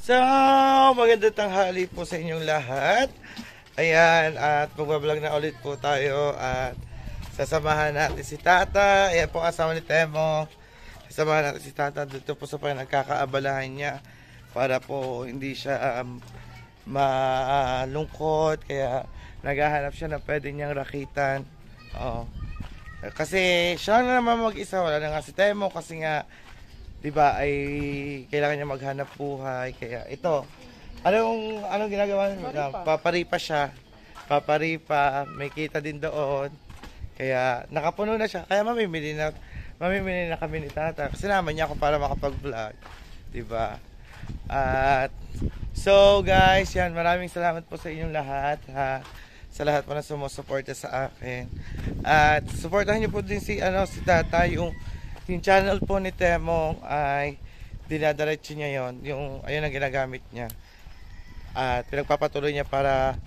So, magandang tanghali po sa inyong lahat. Ayan, at magbablog na ulit po tayo at sasamahan natin si Tata. Ayan po asawa ni Temo. Sasamahan natin si Tata dito po sa nagkakaabalahan niya para po hindi siya malungkot. Kaya naghahanap siya na pwede niyang rakitan. Oo. Kasi siya na naman mag-isa, wala na nga si Temo kasi nga diba ay kailangan niya maghanap buhay. Kaya ito, anong ginagawa niya? Paparipa siya. Paparipa, may kita din doon. Kaya nakapuno na siya. Kaya mamimili na kami ni Tata. Kasi naman niya ako para makapag-vlog. Diba? At so guys, yan, maraming salamat po sa inyong lahat ha. Sa lahat po na sumusuporta sa akin. At supportahan niyo po din si Tata, yung channel po ni Temo ay dinadiretso niya yon, yung ayun ang ginagamit niya. At pinagpapatuloy niya para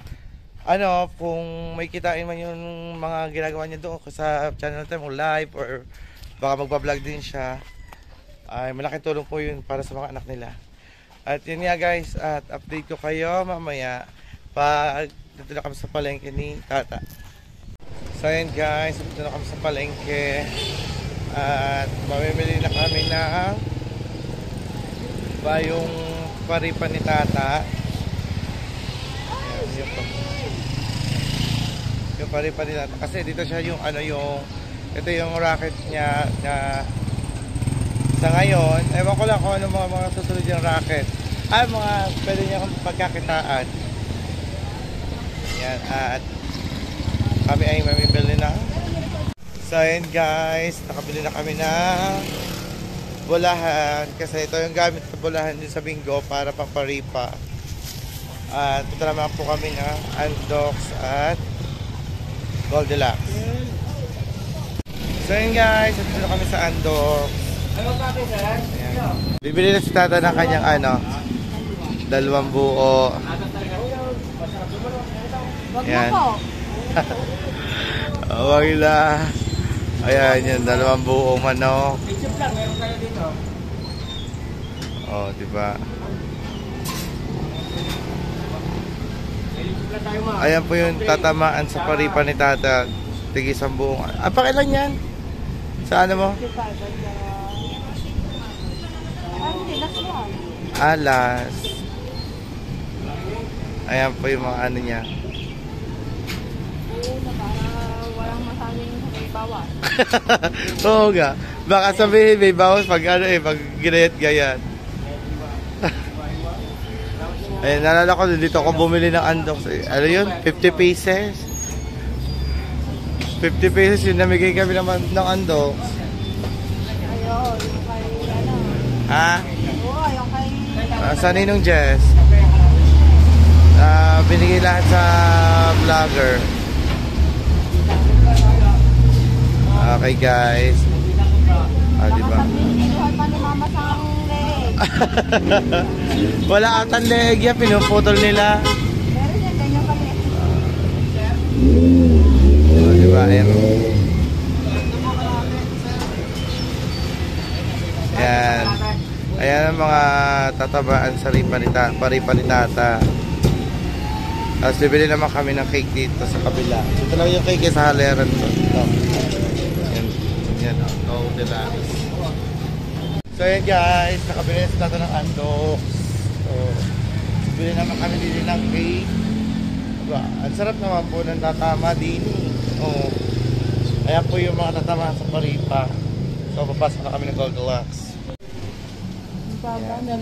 kung may kitain man yung mga ginagawa niya doon sa channel Temo live or baka magba-vlog din siya, ay malaking tulong po yun para sa mga anak nila. At yun nga guys, at update ko kayo mamaya pag dito na kami sa palengke ni Tata. So yun guys, dito na kami sa palengke. At mamimili na kami ng yung paripa ni Tata. Ayan, yung paripa ni Tata. Kasi dito siya yung ito yung racket niya na sa ngayon, ewan ko lang kung ano mga susunod yung racket. Mga pwede niya pagkakitaan. Ayan, at kami ay mamimili na. So ayun guys, nakabili na kami ng bulahan kasi ito yung gamit sa bulahan din sa bingo para pamparipa. At punta naman po kami ng Andox at Goldilocks. So ayun guys, dito na kami sa Andox. Bibili na si Tata ng kanyang 2 buo. Ayan. Wala. Ayan, 2 buong manok. YouTube lang, meron kayo dito. Oh, diba? Ayan po yung tatamaan sa paripa ni Tata. Tigis ang buong. Pakilan yan? Sa ano mo? Alas. Ayan po yung mga niya. Oo nga. Baka sabihin may bawas pag pag ginayat-gayat. Ayun, nalala ko dito ako bumili ng Andox. Ano yun? 50 pesos. 50 pesos yung namigay kami naman ng Andox. Ayun, yung kay Ha? Oo, yung kay Sa Ninong Jess. Binigay lahat sa vlogger. Okay guys. Diba? Sabihin pa ni Mama sa leeg. Wala atang leeg yan, pinuputol nila. Meron yan, ganyan pa leeg. Diba? Ayan. Ayan. Ayan ang mga tatabaan sa paripa ni Tata. Tapos bibili naman kami ng cake dito sa kabila. Ito lang yung cake sa haleran to. Yan, Goldilocks. So yan guys, nakabili na si Tata ng Andox. So, bili naman kami din ng cake. Diba? Ang sarap naman po ng tatama din. Ayan po yung mga tatama sa paripa. So papasok na kami ng Goldilocks. Ayan,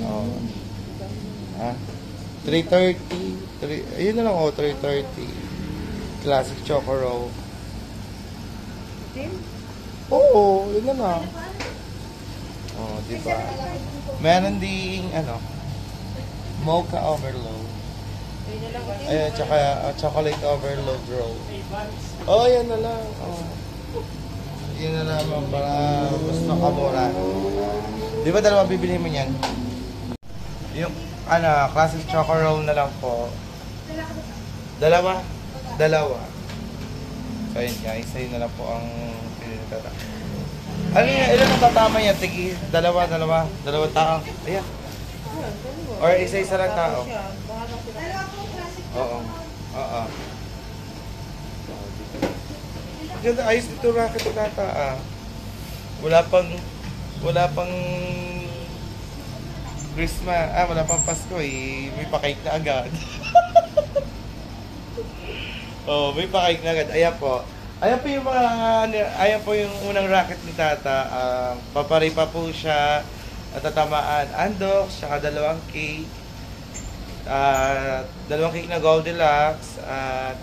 ha? 330. Ayun na lang 330. Classic Choco Roll. Oo, yun na lang. Diba? Meron ding mocha overload. Ayan, tsaka chocolate overload roll. Yan na lang. Yun na naman para mas makamura. Di ba 2 bibili mo yan? Yung classic choco roll na lang po. 2? 2. So yun guys, ayun na lang po ang pinitata. Ilan ang tatama yan? Tigi, 2 tao. Ayan. Or isa-isa lang tao? Oo. Oo. Ganda, ayos dito racket ni tata ah. Wala pang Christmas, wala pang Pasko eh. May pa-cake na agad. Oh, may pa-cake na agad. Ayan po. Ayan po yung ayan po yung unang racket ni tata. Papari pa po siya. At tatamaan Andox, saka dalawang cake. Dalawang cake na Goldilocks. At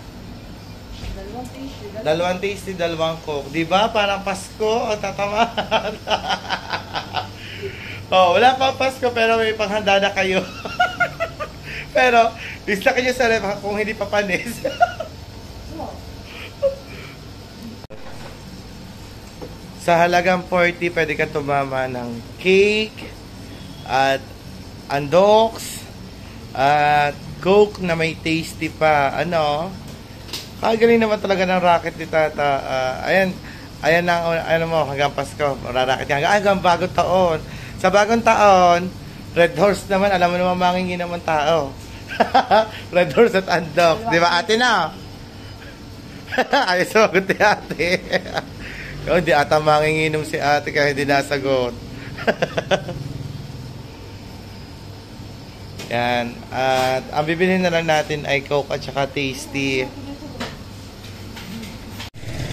dalawang tasty, dalawang coke. Diba? Parang Pasko ang tatamaan. Oh, wala pang Pasko pero may panghanda na kayo. Pero, lista kayo sa ref kung hindi pa panis. Sa halagang 40, pwede ka tumama ng cake at andox at coke na may tasty pa. Ano? Kagaling naman talaga ng racket ni tata. Ayan na, ano mo, hanggang Pasko. Racket ka hanggang bagong taon. Sa bagong taon, Red Horse naman, alam mo naman mangingi naman tao. Red Horse at Andox. Di ba ate na? Ayos sagot ni ate. Hindi ata manginginom si ate kaya hindi nasagot. Yan. At ang bibilhin na lang natin ay Coke at saka Tasty.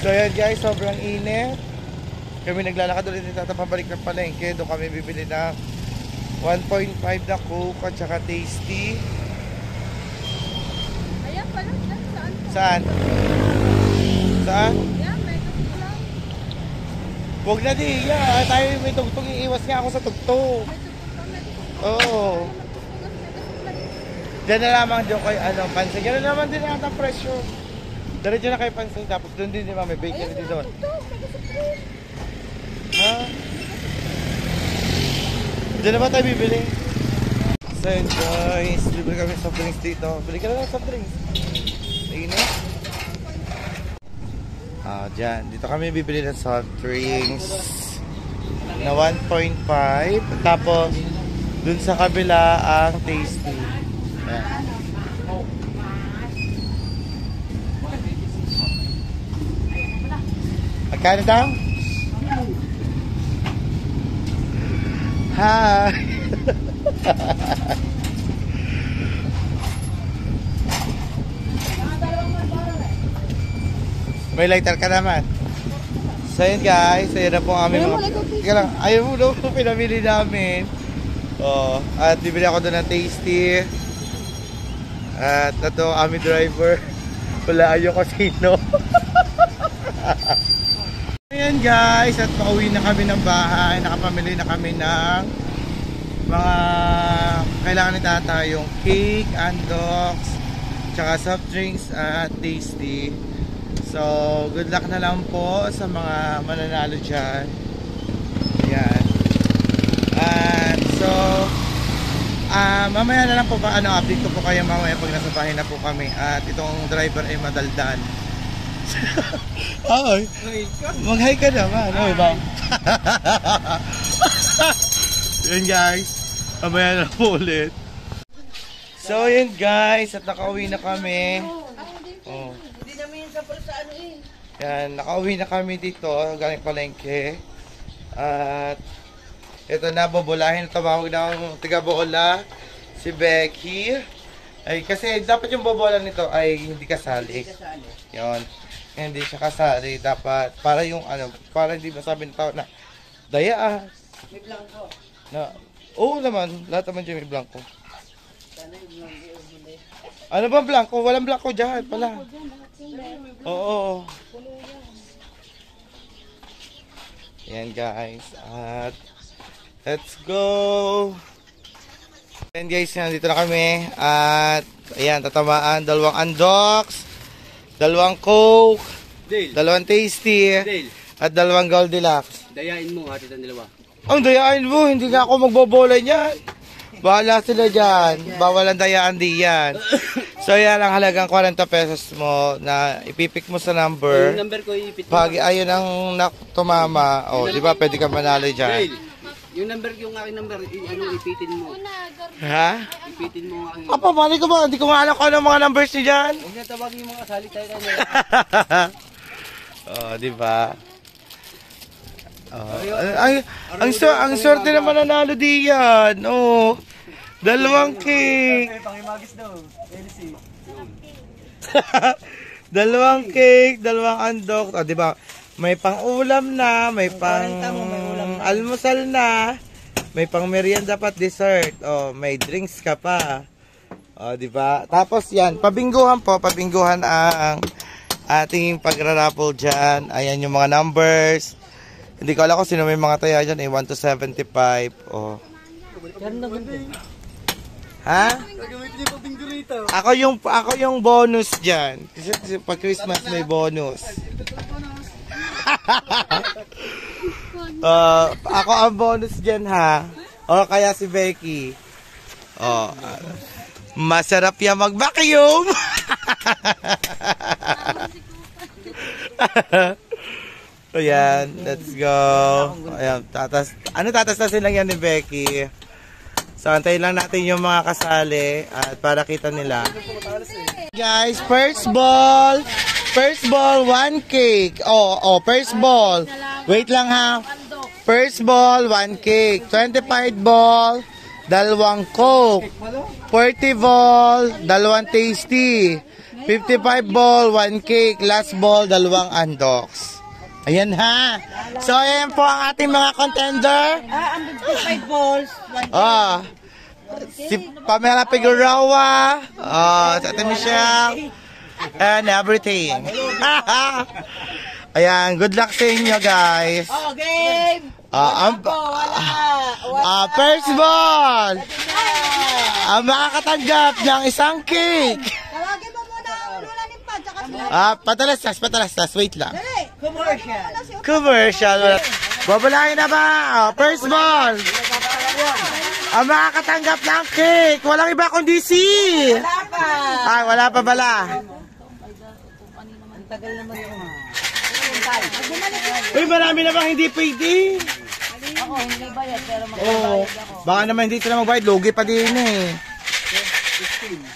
So yan guys, sobrang init. Kami naglalakad ulit dito at pabalik ng palengke. Doon kami bibili ng 1.5 na Coke at saka Tasty. Ayan pala, Saan? Saan? Ayan, may tugtog lang. Huwag na di. Yeah, tayo may tugtog. Iiwas nga ako sa tugtog. Oo. Diyan na lamang doon kay Pansin. Yan na naman din ata presyo. Diretso na kay Pansin. Tapos doon din di ba may bakery din doon. Ha? Diyan na ba tayo bibili? So yun guys, bibili kami soft drinks dito. Bili ka na ng soft drinks. Sige na. Dyan. Dito kami bibili ng soft drinks na 1.5. Tapos, dun sa kabila ang tasty. Ayan. Magkano daw? Hi! May lighter ka naman. So yun guys, ayun na po ang aming Teka lang, ayun mo daw po pinamili namin. Oh, at bibili ako doon ng Tasty. At ito ang aming driver. Wala ayo kasi no. Ayan guys, at pauwi na kami ng bahay. Nakapamili na kami ng mga kailangan ni tata, yung cake, andox, tsaka soft drinks at Tasty. So, good luck na lang po sa mga mananalo dyan. Ayan. And so, mamaya na lang po ba, update ko po kayo mamaya pag nasa bahay na po kami. At itong driver ay madaldan. Ay, mag-hi ka naman. Ay, ba? Yun guys, mamaya na po ulit. So, yun guys, at nakauwi na kami. Oh. Yan, nakauwi na kami dito, galing palengke. At ito na, bubulahin, tumawag na ang tiga-bola, si Becky. Ay, kasi dapat yung bobola nito ay hindi kasali. Yun, hindi siya kasali. Dapat, para yung para hindi masabi ng tao na, daya May blanco. na, oo naman, lahat naman dyan may blanco. Ano ba blanco? Walang blanco dyan pala. Oo. Yan guys. At let's go. Yan guys, nandito na kami. At ayan, tatamaan. Dalawang Andox, dalawang Coke, Dale. dalawang Tasty, Dale. at dalawang Goldilocks. Dayain mo ha, tita dalawa. Ang dayain mo, hindi nga ako magbobola niyan. Bahala sila dyan. Bawal ang dayaan di yan. So yan ang halagang 40 pesos mo na ipipik mo sa Yung number. number ko ipit mo. Pag ayun ang tumama, di ba pwede ka manalo dyan. Dale. Yung aking number, ipitin mo. Ha? Ipitin mo ang aking... Apa, mali ko ba? Hindi ko maalam ko ng mga numbers niyo dyan. Huwag na tawagin yung mga kasali tayo tayo. Oh, di ba? Oh, ang swerte naman nanalo diyan. Oh. 2 cake. Pangimagis daw. LC. 2 cake, 2 andok. Oh, di ba? May pang-ulam na, may pang-almusal na, may pang-merienda pa at dessert. Oh, may drinks ka pa. Oh, di ba? Tapos yan, pabingguhan ang ating pagra-raffle dyan. Ayan yung mga numbers. Hindi ko alam kung sino may mga taya dyan. 1 to 75. Oh. Ha? Ako yung bonus dyan. Kasi pag Christmas may bonus. Ako ang bonus dyan ha. O kaya si Becky. Masarap yan mag-vacuum. Ayan, let's go. Ayan, tatastasin lang yan ni Becky. So, antayin lang natin yung mga kasali at para kita nila. Guys, first ball, 1 cake. First ball. Wait lang ha. First ball, 1 cake. 25 ball, 2 Coke. 40 ball, 2 tasty. 55 ball, 1 cake. Last ball, 2 andoks. Ayan ha. So, ayan po ang ating mga contender. Ang 55 balls. Si Pamela Figueroa. Si Ate Michelle. And everything. Ayan, good luck sa inyo guys. Game! First ball. Ang makakatanggap ng isang cake. Tawagin mo muna ang lula ni Pad, tsaka si... Patalastas. Wait lang. Dali! Commercial. Babalahin na ba? First ball. Ang makakatanggap ng cake. Walang iba kundi si... Wala pa! Ay, wala pa bala. Ang tagal naman yun. Uy, marami na bang hindi pwede? Ako, hindi bayad, pero Oo. Baka naman hindi sila magbayad. Lugi pa din eh.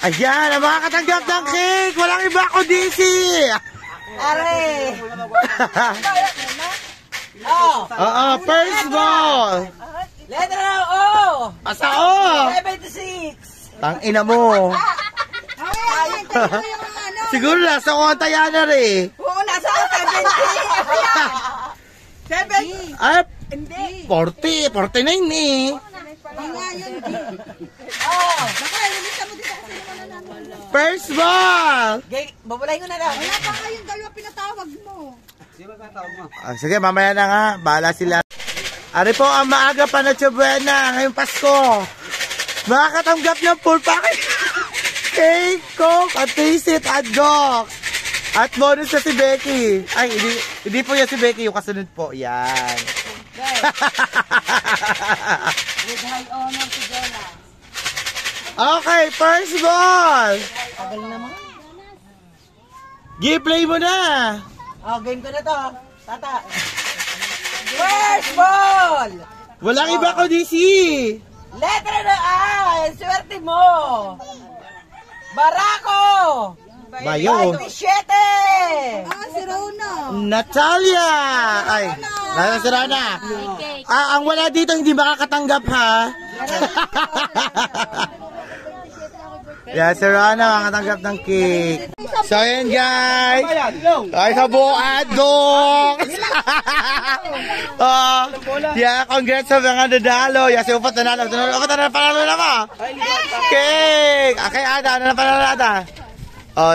Ayan, ang makakatanggap ng cake. Walang iba kundi si... Are! First ball. Letter O! Asa o? 76! Tangina mo. Siguro nasa kuwantaya na rin. Oo, nasa 70! 7! Ay, Hindi! 49 eh. Oh! Baka, ililista mo dito kasi naman na natin. First ball. Babalayin ko na lang. Wala pa kayong dalawa pinatawag mo. Sige, mamaya na nga. Bahala sila. Ari po ang maaga pa na Buena ngayong Pasko. Makakatanggap ng full package. Cake, Coke, at Taste It, at Docs. At bonus na si Becky. Ay, hindi po yan si Becky. Yung kasunod po. Yan. With high honor to Jola. Okay, first ball. Tagal naman. Play mo na. Game ko na to. Tata. First ball! Walang iba kundi si... Letter na I! Swerte mo! Barako! Bayo. 27! Si Rona. Natalia. Ay, si Rana. Ang wala dito hindi makakatanggap ha. Yeah, si Rana makakatanggap ng cake. So yun guys. Ay, kabuadok. Yeah, congrats sa mga nadalo. Yeah, si Upat nanalo. Upat nanalo, panalo na mo. Cake. Okay, Ada, ano na panalo Ada?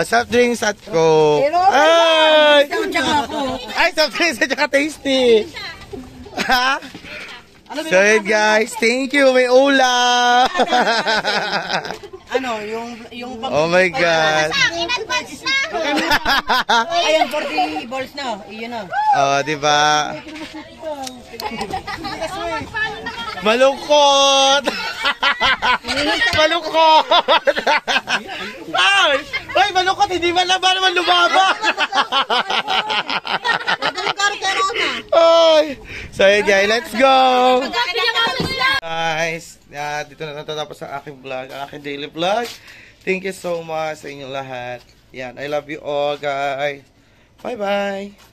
Soft drinks at Coke. Ay! Ay, soft drinks at saka tasty. Ha? So yun guys, thank you. May ulam. Yung Oh my God. Ayan, 40 balls na. Iyon na. Diba? Malungkot. Malungkot. Ay, malungkot. Hindi man lang ba naman lumaba. Ay. So yun guys, let's go. guys. Dito na natatapos ang aking vlog, ang aking daily vlog. Thank you so much sa inyong lahat. Yan, I love you all guys. Bye-bye.